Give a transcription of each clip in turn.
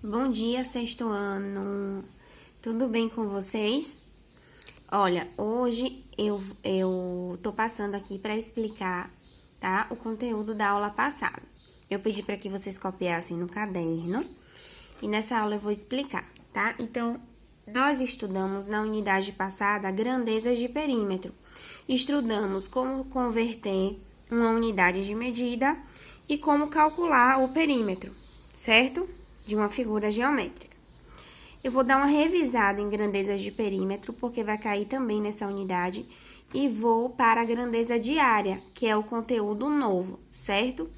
Bom dia, sexto ano. Tudo bem com vocês? Olha, hoje eu tô passando aqui para explicar, tá? O conteúdo da aula passada. Eu pedi para que vocês copiassem no caderno e nessa aula eu vou explicar, tá? Então, nós estudamos na unidade passada grandezas de perímetro. Estudamos como converter uma unidade de medida e como calcular o perímetro, certo? De uma figura geométrica. Eu vou dar uma revisada em grandezas de perímetro, porque vai cair também nessa unidade, e vou para a grandeza de área, que é o conteúdo novo, certo?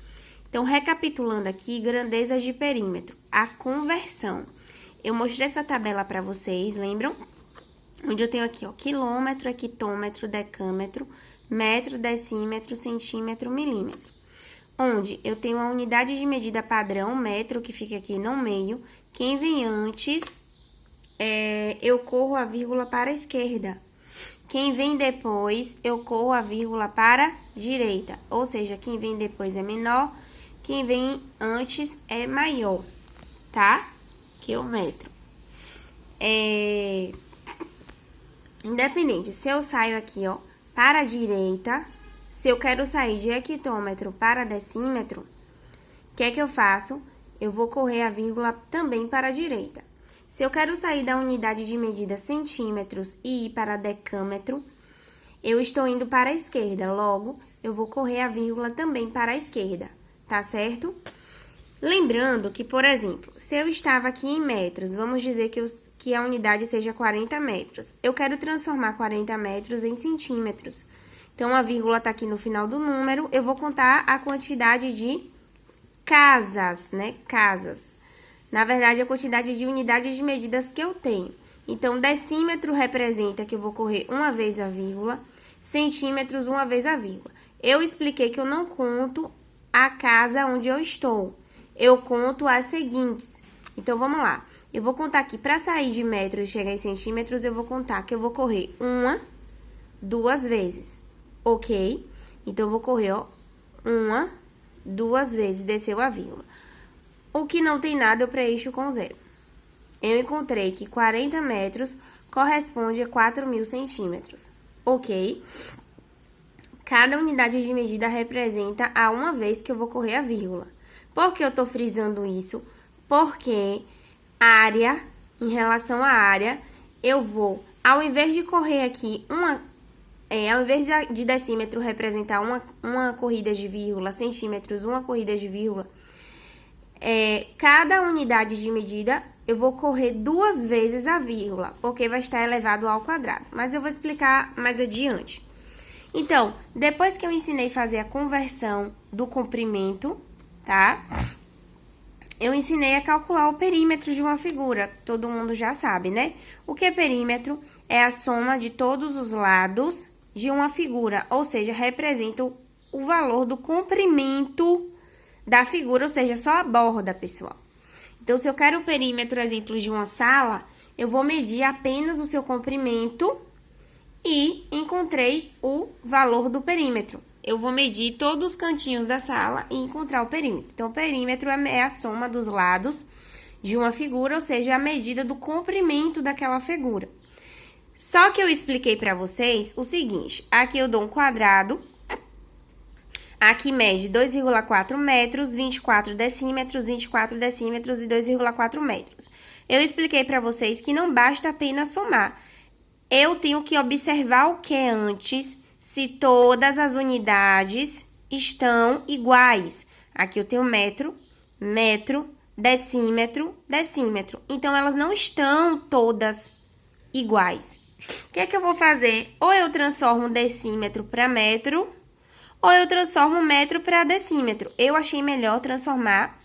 Então, recapitulando aqui, grandezas de perímetro, a conversão. Eu mostrei essa tabela para vocês, lembram? Onde eu tenho aqui, ó, quilômetro, hectômetro, decâmetro, metro, decímetro, centímetro, milímetro. Onde eu tenho a unidade de medida padrão, metro, que fica aqui no meio. Quem vem antes, eu corro a vírgula para a esquerda. Quem vem depois, eu corro a vírgula para a direita. Ou seja, quem vem depois é menor, quem vem antes é maior, tá? Que o metro. Independente, se eu saio aqui, ó, para a direita, se eu quero sair de hectômetro para decímetro, o que é que eu faço? Eu vou correr a vírgula também para a direita. Se eu quero sair da unidade de medida centímetros e ir para decâmetro, eu estou indo para a esquerda, logo, eu vou correr a vírgula também para a esquerda, tá certo? Lembrando que, por exemplo, se eu estava aqui em metros, vamos dizer que a unidade seja 40 metros. Eu quero transformar 40 metros em centímetros. Então, a vírgula tá aqui no final do número, eu vou contar a quantidade de casas, né? Casas. Na verdade, a quantidade de unidades de medidas que eu tenho. Então, decímetro representa que eu vou correr uma vez a vírgula, centímetros uma vez a vírgula. Eu expliquei que eu não conto a casa onde eu estou. Eu conto as seguintes. Então, vamos lá. Eu vou contar aqui, para sair de metros e chegar em centímetros, eu vou contar que eu vou correr uma, duas vezes. Ok? Então, eu vou correr, ó, uma, duas vezes, desceu a vírgula. O que não tem nada, eu preencho com zero. Eu encontrei que 40 metros corresponde a 4.000 centímetros. Ok? Cada unidade de medida representa a uma vez que eu vou correr a vírgula. Por que eu tô frisando isso? Porque área, em relação à área, eu vou, ao invés de correr aqui ao invés de decímetro representar uma corrida de vírgula, centímetros, uma corrida de vírgula, cada unidade de medida eu vou correr duas vezes a vírgula, porque vai estar elevado ao quadrado. Mas eu vou explicar mais adiante. Então, depois que eu ensinei a fazer a conversão do comprimento, tá? Eu ensinei a calcular o perímetro de uma figura. Todo mundo já sabe, né? O que é perímetro? É a soma de todos os lados de uma figura, ou seja, representa o valor do comprimento da figura, ou seja, só a borda, pessoal. Então, se eu quero o perímetro, exemplo, de uma sala, eu vou medir apenas o seu comprimento e encontrei o valor do perímetro. Eu vou medir todos os cantinhos da sala e encontrar o perímetro. Então, o perímetro é a soma dos lados de uma figura, ou seja, a medida do comprimento daquela figura. Só que eu expliquei para vocês o seguinte, aqui eu dou um quadrado, aqui mede 2,4 metros, 24 decímetros, 24 decímetros e 2,4 metros. Eu expliquei para vocês que não basta apenas somar. Eu tenho que observar o que é antes, se todas as unidades estão iguais. Aqui eu tenho metro, metro, decímetro, decímetro. Então, elas não estão todas iguais. O que é que eu vou fazer? Ou eu transformo decímetro para metro, ou eu transformo metro para decímetro. Eu achei melhor transformar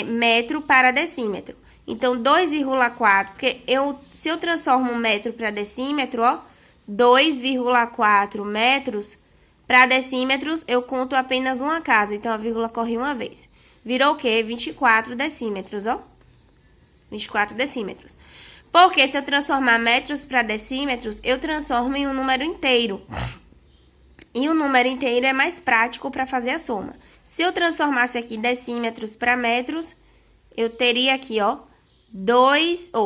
metro para decímetro. Então, 2,4, porque se eu transformo metro para decímetro, ó, 2,4 metros para decímetros, eu conto apenas uma casa. Então, a vírgula corre uma vez. Virou o quê? 24 decímetros, ó. 24 decímetros. Porque se eu transformar metros para decímetros, eu transformo em um número inteiro. E o número inteiro é mais prático para fazer a soma. Se eu transformasse aqui decímetros para metros, eu teria aqui, ó,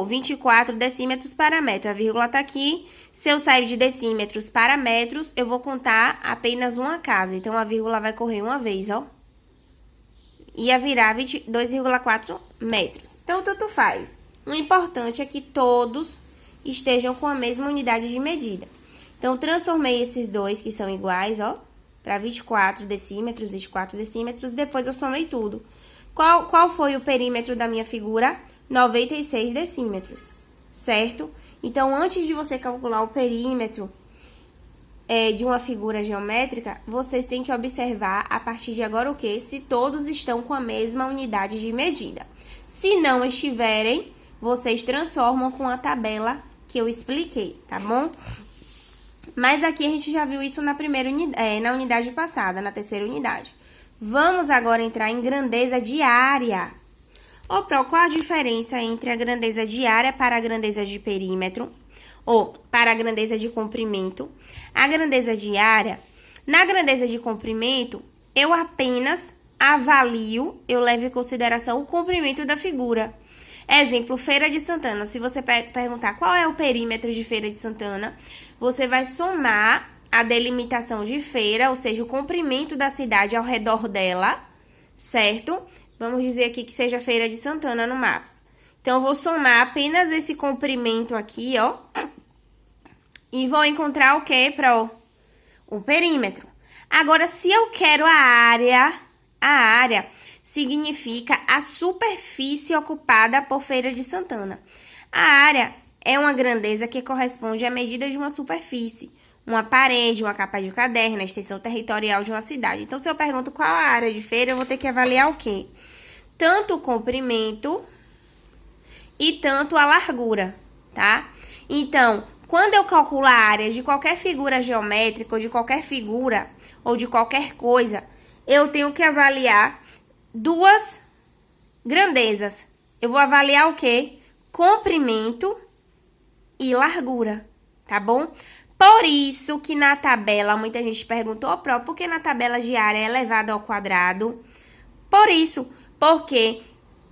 24 decímetros para metro. A vírgula tá aqui. Se eu sair de decímetros para metros, eu vou contar apenas uma casa. Então, a vírgula vai correr uma vez, ó. Ia virar 22,4 metros. Então, tanto faz. O importante é que todos estejam com a mesma unidade de medida. Então, transformei esses dois que são iguais, ó, para 24 decímetros, depois eu somei tudo. Qual foi o perímetro da minha figura? 96 decímetros, certo? Então, antes de você calcular o perímetro de uma figura geométrica, vocês têm que observar, a partir de agora, o quê? Se todos estão com a mesma unidade de medida. Se não estiverem, vocês transformam com a tabela que eu expliquei, tá bom? Mas aqui a gente já viu isso na na unidade passada, na terceira unidade. Vamos agora entrar em grandeza de área. Ô, Pro, qual a diferença entre a grandeza de área para a grandeza de perímetro? Ou para a grandeza de comprimento? A grandeza de área, na grandeza de comprimento, eu apenas avalio, eu levo em consideração o comprimento da figura. Exemplo, Feira de Santana. Se você perguntar qual é o perímetro de Feira de Santana, você vai somar a delimitação de feira, ou seja, o comprimento da cidade ao redor dela, certo? Vamos dizer aqui que seja Feira de Santana no mapa. Então, eu vou somar apenas esse comprimento aqui, ó. E vou encontrar o quê, Pro? O perímetro. Agora, se eu quero a área significa a superfície ocupada por Feira de Santana. A área é uma grandeza que corresponde à medida de uma superfície, uma parede, uma capa de caderno, a extensão territorial de uma cidade. Então, se eu pergunto qual a área de feira, eu vou ter que avaliar o quê? Tanto o comprimento e tanto a largura, tá? Então, quando eu calculo a área de qualquer figura geométrica, ou de qualquer figura, ou de qualquer coisa, eu tenho que avaliar duas grandezas. Eu vou avaliar o quê? Comprimento e largura, tá bom? Por isso que na tabela, muita gente perguntou, Pro, por que na tabela de área é elevado ao quadrado? Por isso, porque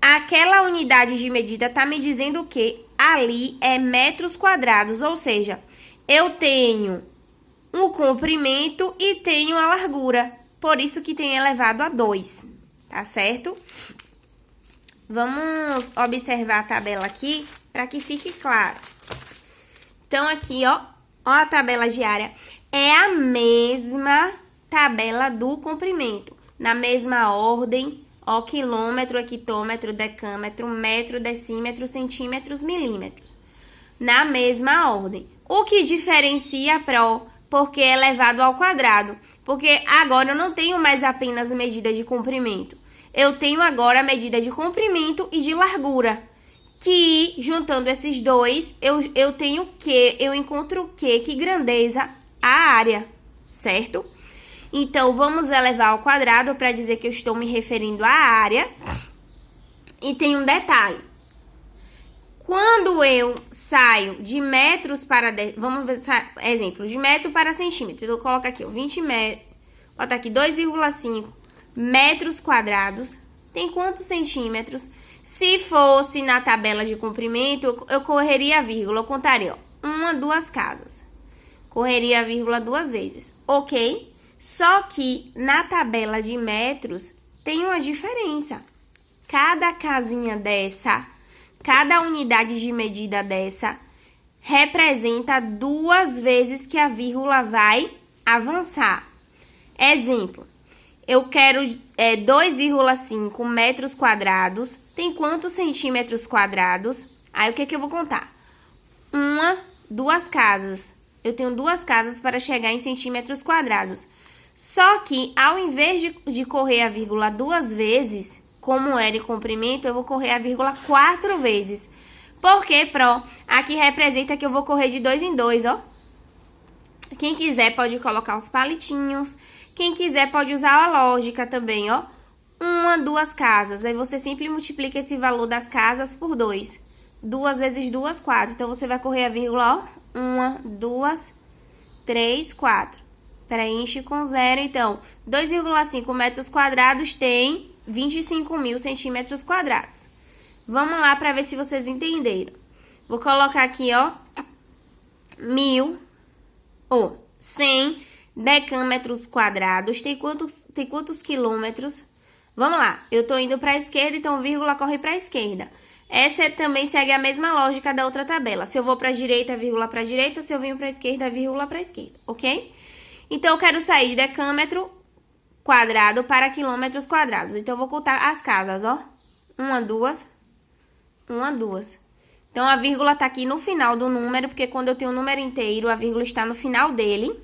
aquela unidade de medida tá me dizendo que ali é metros quadrados, ou seja, eu tenho o comprimento e tenho a largura. Por isso que tem elevado a 2, tá certo? Vamos observar a tabela aqui para que fique claro. Então, aqui, ó a tabela de área. É a mesma tabela do comprimento. Na mesma ordem, ó, quilômetro, hectômetro, decâmetro, metro, decímetro, centímetros, milímetros. Na mesma ordem. O que diferencia, Pro, porque é elevado ao quadrado? Porque agora eu não tenho mais apenas medida de comprimento. Eu tenho agora a medida de comprimento e de largura. Que, juntando esses dois, eu tenho o quê? Eu encontro o quê? Que grandeza? A área, certo? Então, vamos elevar ao quadrado para dizer que eu estou me referindo à área. E tem um detalhe. Quando eu saio de metros para... Vamos ver, exemplo, de metro para centímetro. Eu coloco aqui, ó, 20 metros. Bota aqui, 2,5 metros quadrados. Tem quantos centímetros? Se fosse na tabela de comprimento, eu correria a vírgula. Eu contaria, ó, 1, 2 casas. Correria a vírgula 2 vezes, ok? Só que na tabela de metros tem uma diferença. Cada casinha dessa, cada unidade de medida dessa, representa 2 vezes que a vírgula vai avançar. Exemplo. Eu quero 2,5 metros quadrados. Tem quantos centímetros quadrados? Aí, o que eu vou contar? 2 casas. Eu tenho 2 casas para chegar em centímetros quadrados. Só que, ao invés de correr a vírgula 2 vezes, como era em comprimento, eu vou correr a vírgula 4 vezes. Por quê, Pro? Aqui representa que eu vou correr de 2 em 2, ó. Quem quiser pode colocar os palitinhos. Quem quiser pode usar a lógica também, ó. 1, 2 casas. Aí você sempre multiplica esse valor das casas por 2. 2 vezes 2, 4. Então, você vai correr a vírgula, ó. 1, 2, 3, 4. Preenche com 0. Então, 2,5 metros quadrados tem 25.000 centímetros quadrados. Vamos lá para ver se vocês entenderam. Vou colocar aqui, ó, 100 decâmetros quadrados. Tem quantos quilômetros? Vamos lá, eu tô indo para a esquerda, então vírgula corre para a esquerda. Essa também segue a mesma lógica da outra tabela. Se eu vou para a direita, vírgula para a direita. Se eu venho para a esquerda, vírgula para a esquerda, ok? Então, eu quero sair de decâmetro quadrado para quilômetros quadrados. Então, eu vou contar as casas, ó. 1, 2, 1, 2. Então, a vírgula tá aqui no final do número, porque quando eu tenho um número inteiro, a vírgula está no final dele.